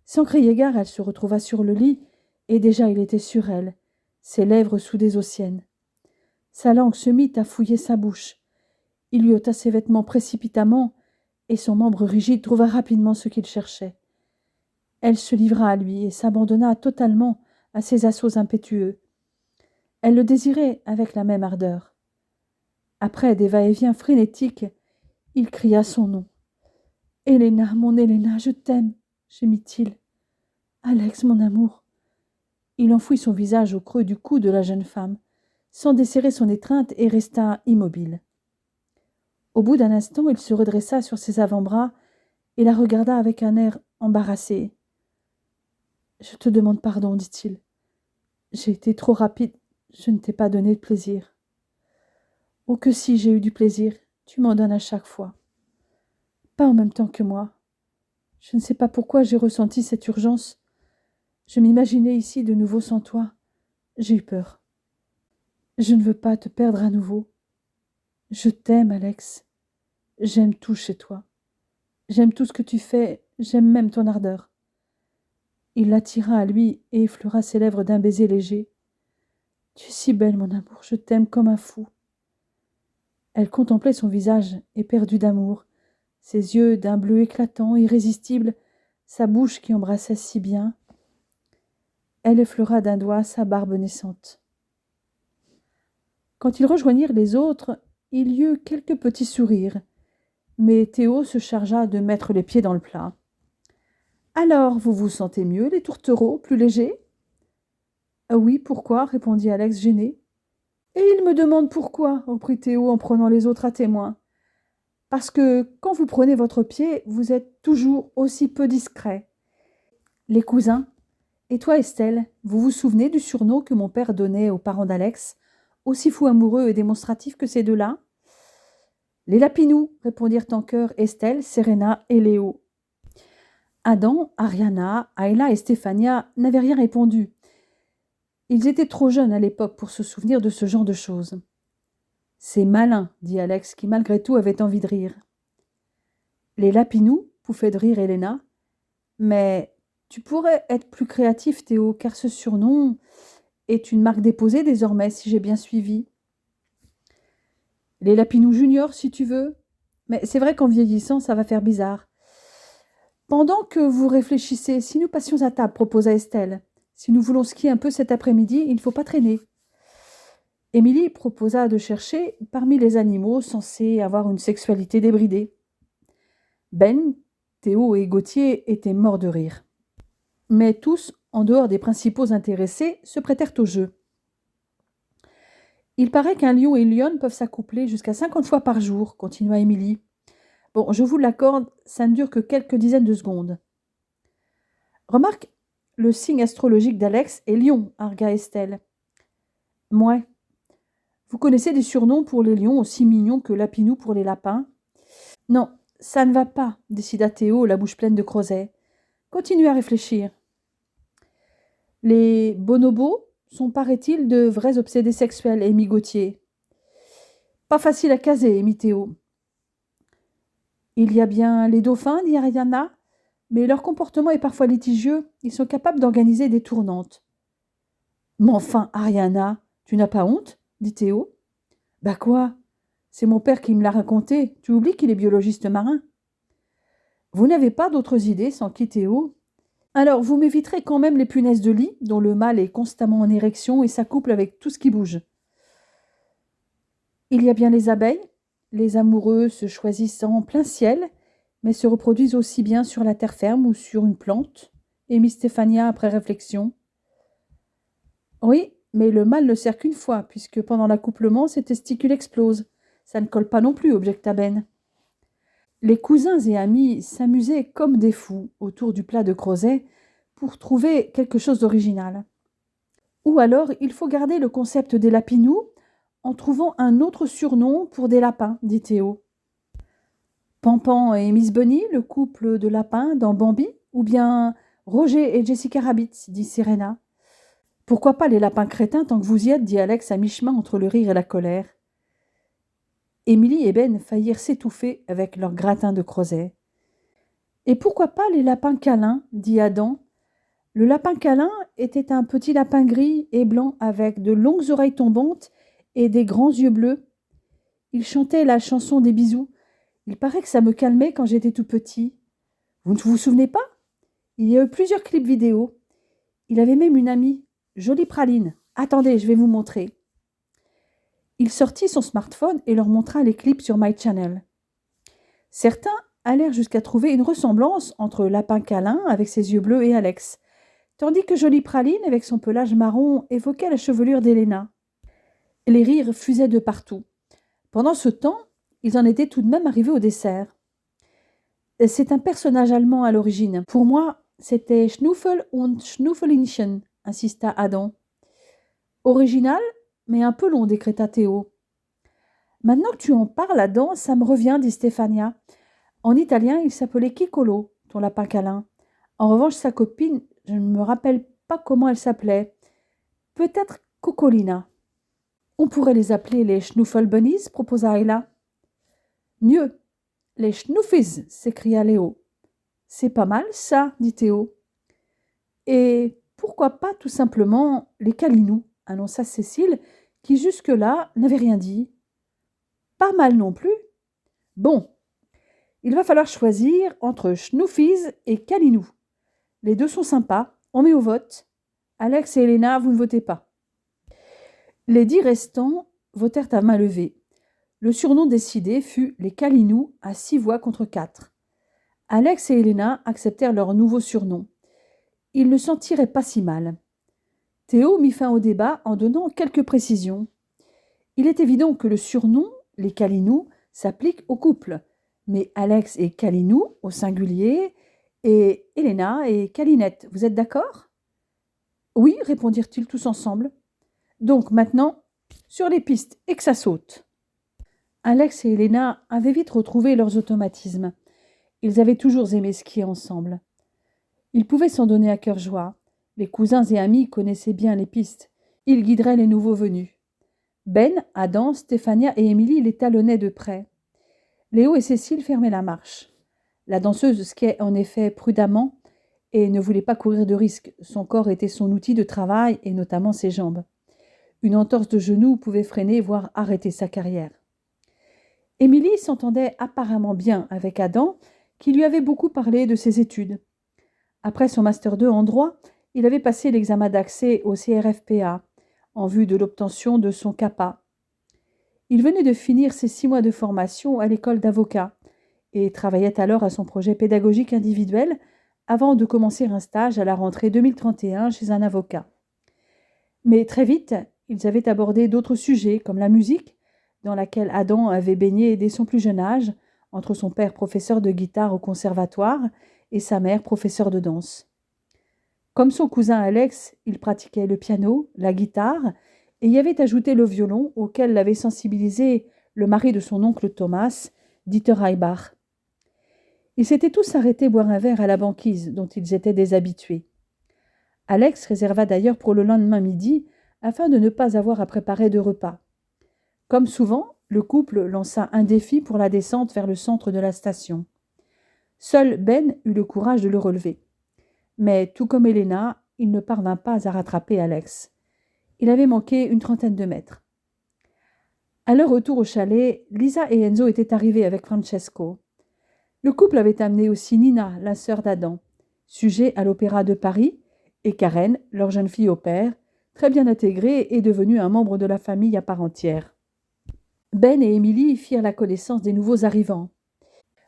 Sans crier gare, elle se retrouva sur le lit, et déjà il était sur elle, ses lèvres soudées aux siennes. Sa langue se mit à fouiller sa bouche. Il lui ôta ses vêtements précipitamment, et son membre rigide trouva rapidement ce qu'il cherchait. Elle se livra à lui et s'abandonna totalement à ses assauts impétueux. Elle le désirait avec la même ardeur. Après des va-et-vient frénétiques, il cria son nom. « Helena, mon Helena, je t'aime » gémit-il. « Alex, mon amour » Il enfouit son visage au creux du cou de la jeune femme, sans desserrer son étreinte, et resta immobile. Au bout d'un instant, il se redressa sur ses avant-bras et la regarda avec un air embarrassé. « Je te demande pardon, dit-il. J'ai été trop rapide, je ne t'ai pas donné de plaisir. »« Oh que si j'ai eu du plaisir, tu m'en donnes à chaque fois. Pas en même temps que moi. Je ne sais pas pourquoi j'ai ressenti cette urgence. Je m'imaginais ici de nouveau sans toi. J'ai eu peur. Je ne veux pas te perdre à nouveau. Je t'aime, Alex. J'aime tout chez toi. J'aime tout ce que tu fais, j'aime même ton ardeur. » Il l'attira à lui et effleura ses lèvres d'un baiser léger. « Tu es si belle, mon amour, je t'aime comme un fou. » Elle contemplait son visage éperdu d'amour, ses yeux d'un bleu éclatant, irrésistible, sa bouche qui embrassait si bien. Elle effleura d'un doigt sa barbe naissante. Quand ils rejoignirent les autres, il y eut quelques petits sourires, mais Théo se chargea de mettre les pieds dans le plat. « Alors, vous vous sentez mieux, les tourtereaux, plus légers ?»« Ah oui, pourquoi ?» répondit Alex gêné. « Et il me demande pourquoi, reprit Théo en prenant les autres à témoin. Parce que quand vous prenez votre pied, vous êtes toujours aussi peu discret. Les cousins, et toi Estelle, vous vous souvenez du surnom que mon père donnait aux parents d'Alex, aussi fou amoureux et démonstratif que ces deux-là ? Les Lapinous, répondirent en chœur Estelle, Serena et Léo. Adam, Ariana, Ayla et Stéphania n'avaient rien répondu. Ils étaient trop jeunes à l'époque pour se souvenir de ce genre de choses. « C'est malin, » dit Alex, qui malgré tout avait envie de rire. « Les Lapinous » pouffait de rire Helena. « Mais tu pourrais être plus créatif, Théo, car ce surnom est une marque déposée désormais, si j'ai bien suivi. » Les Lapinous juniors, si tu veux. Mais c'est vrai qu'en vieillissant, ça va faire bizarre. Pendant que vous réfléchissez, si nous passions à table, proposa Estelle. Si nous voulons skier un peu cet après-midi, il ne faut pas traîner. Émilie proposa de chercher parmi les animaux censés avoir une sexualité débridée. Ben, Théo et Gauthier étaient morts de rire. Mais tous, en dehors des principaux intéressés, se prêtèrent au jeu. Il paraît qu'un lion et une lionne peuvent s'accoupler jusqu'à 50 fois par jour, continua Émilie. Bon, je vous l'accorde, ça ne dure que quelques dizaines de secondes. Remarque, le signe astrologique d'Alex est lion, argua Estelle. Mouais. Vous connaissez des surnoms pour les lions aussi mignons que Lapinou pour les lapins? Non, ça ne va pas, décida Théo, la bouche pleine de crozet. Continuez à réfléchir. Les bonobos sont, paraît-il, de vrais obsédés sexuels, émit Gauthier. Pas facile à caser, émit Théo. Il y a bien les dauphins, dit Ariana, mais leur comportement est parfois litigieux. Ils sont capables d'organiser des tournantes. Mais enfin, Ariana, tu n'as pas honte? Dit Théo. Bah quoi? C'est mon père qui me l'a raconté. Tu oublies qu'il est biologiste marin. Vous n'avez pas d'autres idées, s'enquit Théo. Alors, vous m'éviterez quand même les punaises de lit, dont le mâle est constamment en érection et s'accouple avec tout ce qui bouge. Il y a bien les abeilles, les amoureux se choisissant en plein ciel, mais se reproduisent aussi bien sur la terre ferme ou sur une plante, émit Stéphania après réflexion. Oui, mais le mâle ne sert qu'une fois, puisque pendant l'accouplement, ses testicules explosent. Ça ne colle pas non plus, objecta Ben. Les cousins et amis s'amusaient comme des fous autour du plat de crozet pour trouver quelque chose d'original. Ou alors, il faut garder le concept des lapinous en trouvant un autre surnom pour des lapins, dit Théo. Pampan et Miss Bunny, le couple de lapins dans Bambi, ou bien Roger et Jessica Rabbit, dit Serena. Pourquoi pas les lapins crétins tant que vous y êtes, dit Alex à mi-chemin entre le rire et la colère. Émilie et Ben faillirent s'étouffer avec leur gratin de crozet. Et pourquoi pas les lapins câlins, dit Adam. Le lapin câlin était un petit lapin gris et blanc avec de longues oreilles tombantes et des grands yeux bleus. Il chantait la chanson des bisous. Il paraît que ça me calmait quand j'étais tout petit. Vous ne vous souvenez pas? Il y a eu plusieurs clips vidéo. Il avait même une amie, Jolie Praline. Attendez, je vais vous montrer. Il sortit son smartphone et leur montra les clips sur My Channel. Certains allèrent jusqu'à trouver une ressemblance entre Lapin Câlin avec ses yeux bleus et Alex, tandis que Jolie Praline, avec son pelage marron, évoquait la chevelure d'Helena. Les rires fusaient de partout. Pendant ce temps, ils en étaient tout de même arrivés au dessert. C'est un personnage allemand à l'origine. Pour moi, c'était Schnuffel und Schnuffelinchen, insista Adam. Original, mais un peu long, décréta Théo. Maintenant que tu en parles, Adam, ça me revient, dit Stéphania. En italien, il s'appelait Kiccolo, ton lapin câlin. En revanche, sa copine, je ne me rappelle pas comment elle s'appelait. Peut-être Cocolina. On pourrait les appeler les Schnuffel Bunnies, proposa Ayla. Mieux, les Schnuffies, s'écria Léo. C'est pas mal, ça, dit Théo. Et pourquoi pas tout simplement les Calinous, annonça Cécile, qui jusque-là n'avait rien dit. Pas mal non plus. Bon, il va falloir choisir entre Schnuffies et Calinous. Les deux sont sympas, on met au vote. Alex et Helena, vous ne votez pas. Les 10 restants votèrent à main levée. Le surnom décidé fut les Calinous à 6 voix contre 4. Alex et Helena acceptèrent leur nouveau surnom. Ils ne s'en tiraient pas si mal. Théo mit fin au débat en donnant quelques précisions. Il est évident que le surnom, les Calinous, s'applique au couple, mais Alex et Calinou au singulier, et Helena et Calinette, vous êtes d'accord? Oui, répondirent-ils tous ensemble. Donc maintenant, sur les pistes, et que ça saute. Alex et Helena avaient vite retrouvé leurs automatismes. Ils avaient toujours aimé skier ensemble. Ils pouvaient s'en donner à cœur joie. Les cousins et amis connaissaient bien les pistes. Ils guideraient les nouveaux venus. Ben, Adam, Stéphania et Émilie les talonnaient de près. Léo et Cécile fermaient la marche. La danseuse skiait en effet prudemment et ne voulait pas courir de risques. Son corps était son outil de travail et notamment ses jambes. Une entorse de genou pouvait freiner, voire arrêter sa carrière. Émilie s'entendait apparemment bien avec Adam, qui lui avait beaucoup parlé de ses études. Après son Master 2 en droit, il avait passé l'examen d'accès au CRFPA en vue de l'obtention de son CAPA. Il venait de finir ses 6 mois de formation à l'école d'avocat et travaillait alors à son projet pédagogique individuel avant de commencer un stage à la rentrée 2031 chez un avocat. Mais très vite, ils avaient abordé d'autres sujets comme la musique, dans laquelle Adam avait baigné dès son plus jeune âge, entre son père professeur de guitare au conservatoire et sa mère professeure de danse. Comme son cousin Alex, il pratiquait le piano, la guitare, et y avait ajouté le violon auquel l'avait sensibilisé le mari de son oncle Thomas, Dieter Reibach. Ils s'étaient tous arrêtés boire un verre à la banquise, dont ils étaient des habitués. Alex réserva d'ailleurs pour le lendemain midi, afin de ne pas avoir à préparer de repas. Comme souvent, le couple lança un défi pour la descente vers le centre de la station. Seul Ben eut le courage de le relever. Mais tout comme Elena, il ne parvint pas à rattraper Alex. Il avait manqué une 30aine de mètres. À leur retour au chalet, Lisa et Enzo étaient arrivés avec Francesco. Le couple avait amené aussi Nina, la sœur d'Adam, sujet à l'Opéra de Paris, et Karen, leur jeune fille au père, très bien intégrée et devenue un membre de la famille à part entière. Ben et Émilie firent la connaissance des nouveaux arrivants.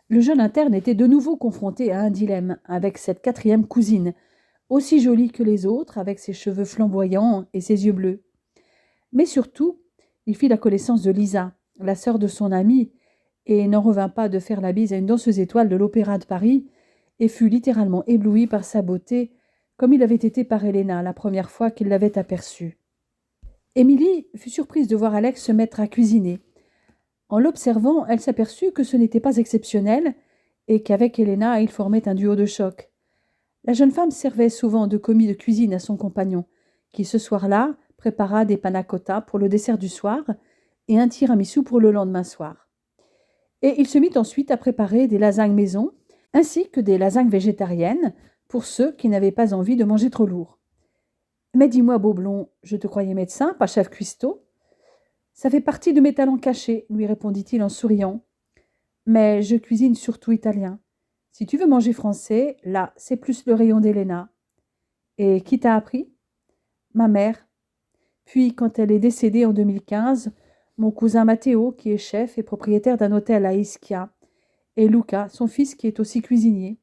Le jeune interne était de nouveau confronté à un dilemme avec cette 4e cousine, aussi jolie que les autres, avec ses cheveux flamboyants et ses yeux bleus. Mais surtout, il fit la connaissance de Lisa, la sœur de son amie, et n'en revint pas de faire la bise à une danseuse étoile de l'Opéra de Paris, et fut littéralement ébloui par sa beauté, comme il avait été par Elena la première fois qu'il l'avait aperçue. Émilie fut surprise de voir Alex se mettre à cuisiner. En l'observant, elle s'aperçut que ce n'était pas exceptionnel et qu'avec Elena, il formait un duo de choc. La jeune femme servait souvent de commis de cuisine à son compagnon, qui ce soir-là prépara des panna cotta pour le dessert du soir et un tiramisu pour le lendemain soir. Et il se mit ensuite à préparer des lasagnes maison, ainsi que des lasagnes végétariennes pour ceux qui n'avaient pas envie de manger trop lourd. « Mais dis-moi, Beaublon, je te croyais médecin, pas chef cuistot ?»« Ça fait partie de mes talents cachés, lui répondit-il en souriant. Mais je cuisine surtout italien. Si tu veux manger français, là, c'est plus le rayon d'Elena. Et qui t'a appris ? Ma mère. Puis, quand elle est décédée en 2015, mon cousin Matteo, qui est chef et propriétaire d'un hôtel à Ischia, et Luca, son fils, qui est aussi cuisinier.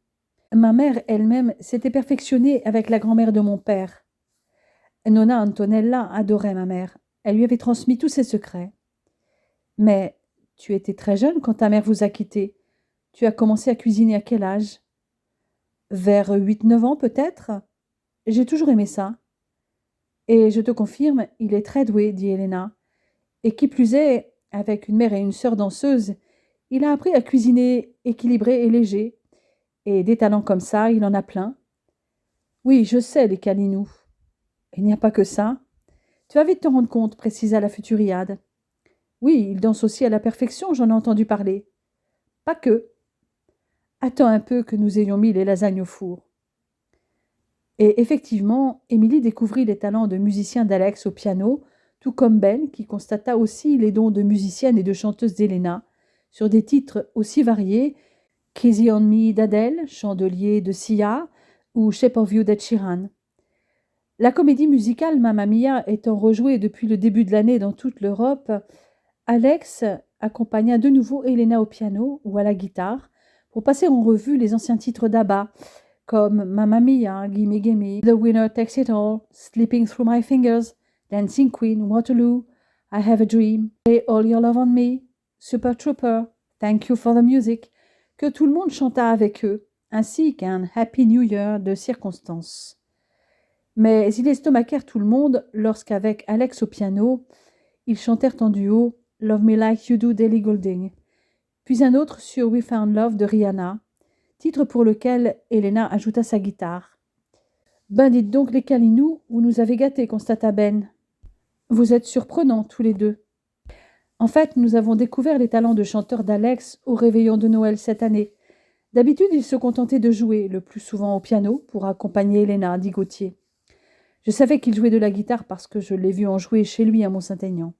Ma mère elle-même s'était perfectionnée avec la grand-mère de mon père. Nonna Antonella adorait ma mère. Elle lui avait transmis tous ses secrets. Mais tu étais très jeune quand ta mère vous a quitté. Tu as commencé à cuisiner à quel âge ? Vers 8-9 ans peut-être ? J'ai toujours aimé ça. Et je te confirme, il est très doué, dit Elena. Et qui plus est, avec une mère et une sœur danseuses, il a appris à cuisiner équilibré et léger. Et des talents comme ça, il en a plein. Oui, je sais, les calinous. Il n'y a pas que ça. Tu vas vite te rendre compte, précisa la futuriade. Oui, il danse aussi à la perfection, j'en ai entendu parler. Pas que. Attends un peu que nous ayons mis les lasagnes au four. Et effectivement, Émilie découvrit les talents de musicien d'Alex au piano, tout comme Ben, qui constata aussi les dons de musicienne et de chanteuse d'Elena, sur des titres aussi variés qu'Easy on Me d'Adèle, Chandelier de Sia ou Shape of You d'Ed Sheeran. La comédie musicale Mamma Mia étant rejouée depuis le début de l'année dans toute l'Europe, Alex accompagna de nouveau Elena au piano ou à la guitare pour passer en revue les anciens titres d'ABBA, comme Mamma Mia, Gimme Gimme, The Winner Takes It All, Slipping Through My Fingers, Dancing Queen, Waterloo, I Have a Dream, Lay All Your Love on Me, Super Trooper, Thank You for the Music, que tout le monde chanta avec eux, ainsi qu'un Happy New Year de circonstance. Mais ils estomacèrent tout le monde lorsqu'avec Alex au piano, ils chantèrent en duo Love Me Like You Do d'Ellie Goulding, puis un autre sur We Found Love de Rihanna, titre pour lequel Elena ajouta sa guitare. « Ben dites donc les calinous, vous nous avez gâtés, constata Ben. Vous êtes surprenants tous les deux. En fait, nous avons découvert les talents de chanteur d'Alex au réveillon de Noël cette année. D'habitude, il se contentait de jouer, le plus souvent au piano, pour accompagner Elena, dit Gauthier. Je savais qu'il jouait de la guitare parce que je l'ai vu en jouer chez lui à Mont-Saint-Aignan.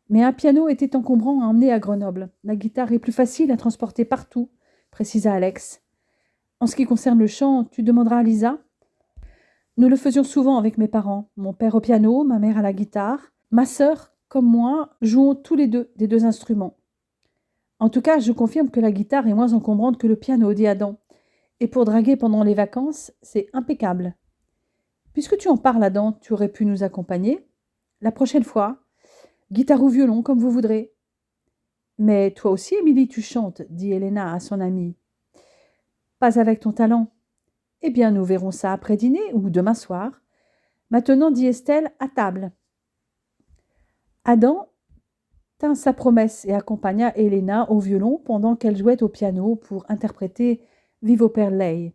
Mais un piano était encombrant à emmener à Grenoble. La guitare est plus facile à transporter partout, précisa Alex. En ce qui concerne le chant, tu demanderas à Lisa. Nous le faisions souvent avec mes parents. Mon père au piano, ma mère à la guitare. Ma sœur, comme moi, jouons tous les deux des deux instruments. En tout cas, je confirme que la guitare est moins encombrante que le piano, dit Adam. Et pour draguer pendant les vacances, c'est impeccable. Puisque tu en parles, Adam, tu aurais pu nous accompagner. La prochaine fois, guitare ou violon, comme vous voudrez. Mais toi aussi, Émilie, tu chantes, dit Helena à son amie. Pas avec ton talent. Eh bien, nous verrons ça après dîner ou demain soir. Maintenant, dit Estelle, à table. Adam tint sa promesse et accompagna Helena au violon pendant qu'elle jouait au piano pour interpréter Vivo per lei.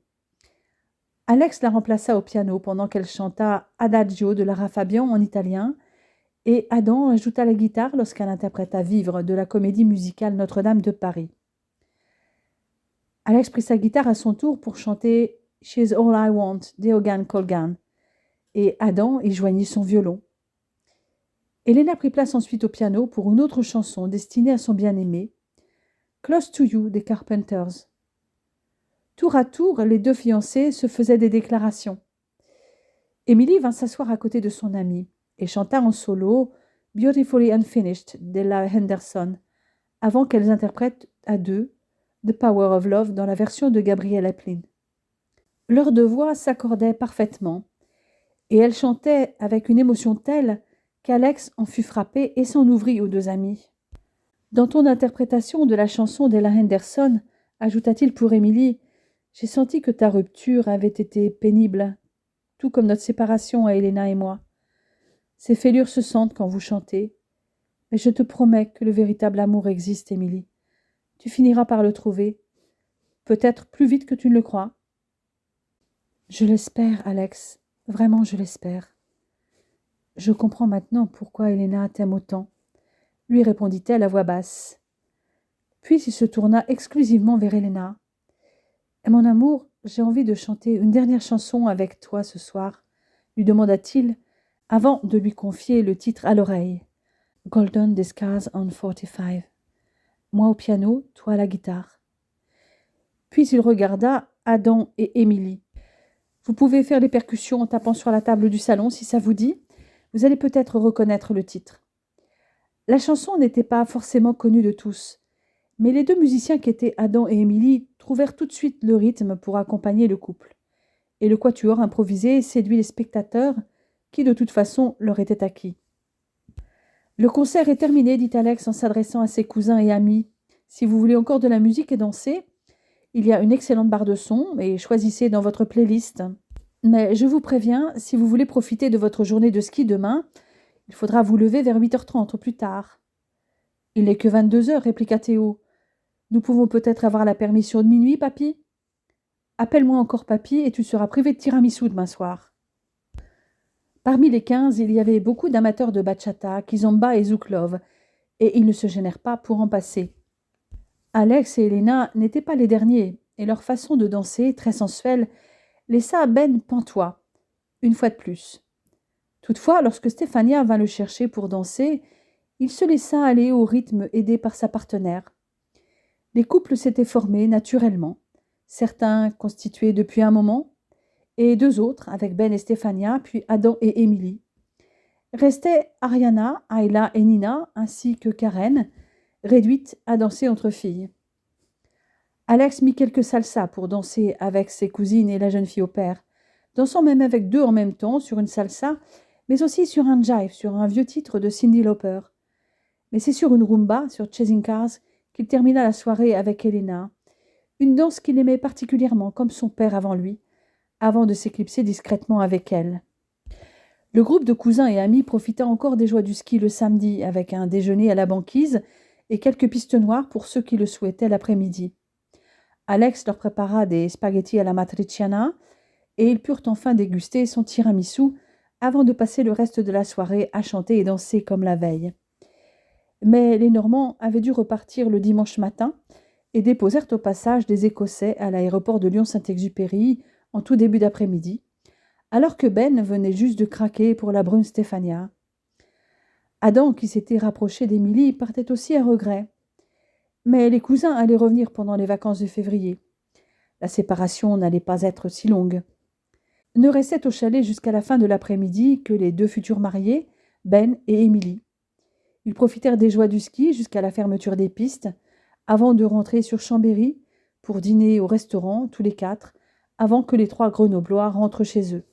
Alex la remplaça au piano pendant qu'elle chanta Adagio de Lara Fabian en italien et Adam ajouta la guitare lorsqu'elle interpréta Vivre de la comédie musicale Notre-Dame de Paris. Alex prit sa guitare à son tour pour chanter She's All I Want d'Eogan Colgan et Adam y joignit son violon. Helena prit place ensuite au piano pour une autre chanson destinée à son bien-aimé, Close to You des Carpenters. Tour à tour, les deux fiancés se faisaient des déclarations. Emily vint s'asseoir à côté de son amie et chanta en solo Beautifully Unfinished d'Ella Henderson, avant qu'elles interprètent à deux The Power of Love dans la version de Gabrielle Aplin. Leurs deux voix s'accordaient parfaitement, et elles chantaient avec une émotion telle qu'Alex en fut frappé et s'en ouvrit aux deux amis. Dans ton interprétation de la chanson d'Ella Henderson, ajouta-t-il pour Émilie, j'ai senti que ta rupture avait été pénible, tout comme notre séparation à Helena et moi. Ces fêlures se sentent quand vous chantez, mais je te promets que le véritable amour existe, Émilie. Tu finiras par le trouver, peut-être plus vite que tu ne le crois. Je l'espère, Alex, vraiment je l'espère. Je comprends maintenant pourquoi Helena t'aime autant, lui répondit-elle à voix basse. Puis il se tourna exclusivement vers Helena. Mon amour, j'ai envie de chanter une dernière chanson avec toi ce soir, lui demanda-t-il, avant de lui confier le titre à l'oreille. Golden des Scars on 45. Moi au piano, toi à la guitare. Puis il regarda Adam et Émilie. Vous pouvez faire les percussions en tapant sur la table du salon si ça vous dit. Vous allez peut-être reconnaître le titre. La chanson n'était pas forcément connue de tous, mais les deux musiciens qui étaient Adam et Émilie trouvèrent tout de suite le rythme pour accompagner le couple. Et le quatuor improvisé séduit les spectateurs qui de toute façon leur étaient acquis. Le concert est terminé, dit Alex en s'adressant à ses cousins et amis. Si vous voulez encore de la musique et danser, il y a une excellente barre de son et choisissez dans votre playlist. Mais je vous préviens, si vous voulez profiter de votre journée de ski demain, il faudra vous lever vers 8h30 au plus tard. Il n'est que 22h, répliqua Théo. Nous pouvons peut-être avoir la permission de minuit, papy? Appelle-moi encore papy et tu seras privé de tiramisu demain soir. Parmi les 15, il y avait beaucoup d'amateurs de bachata, kizomba et zouklov, et ils ne se gênèrent pas pour en passer. Alex et Helena n'étaient pas les derniers, et leur façon de danser, très sensuelle, laissa Ben pantois, une fois de plus. Toutefois, lorsque Stéphania vint le chercher pour danser, il se laissa aller au rythme aidé par sa partenaire. Les couples s'étaient formés naturellement, certains constitués depuis un moment, et deux autres, avec Ben et Stéphania, puis Adam et Émilie. Restaient Ariana, Ayla et Nina, ainsi que Karen, réduite à danser entre filles. Alex mit quelques salsas pour danser avec ses cousines et la jeune fille au père, dansant même avec deux en même temps sur une salsa, mais aussi sur un jive, sur un vieux titre de Cyndi Lauper. Mais c'est sur une rumba, sur Chasing Cars, qu'il termina la soirée avec Helena, une danse qu'il aimait particulièrement, comme son père avant lui, avant de s'éclipser discrètement avec elle. Le groupe de cousins et amis profita encore des joies du ski le samedi, avec un déjeuner à la banquise et quelques pistes noires pour ceux qui le souhaitaient l'après-midi. Alex leur prépara des spaghettis à la matriciana, et ils purent enfin déguster son tiramisu avant de passer le reste de la soirée à chanter et danser comme la veille. Mais les Normands avaient dû repartir le dimanche matin et déposèrent au passage des Écossais à l'aéroport de Lyon-Saint-Exupéry en tout début d'après-midi, alors que Ben venait juste de craquer pour la brune Stéphania. Adam, qui s'était rapproché d'Émilie, partait aussi à regret. Mais les cousins allaient revenir pendant les vacances de février. La séparation n'allait pas être si longue. Ne restaient au chalet jusqu'à la fin de l'après-midi que les deux futurs mariés, Ben et Émilie. Ils profitèrent des joies du ski jusqu'à la fermeture des pistes, avant de rentrer sur Chambéry pour dîner au restaurant, tous les quatre, avant que les trois Grenoblois rentrent chez eux.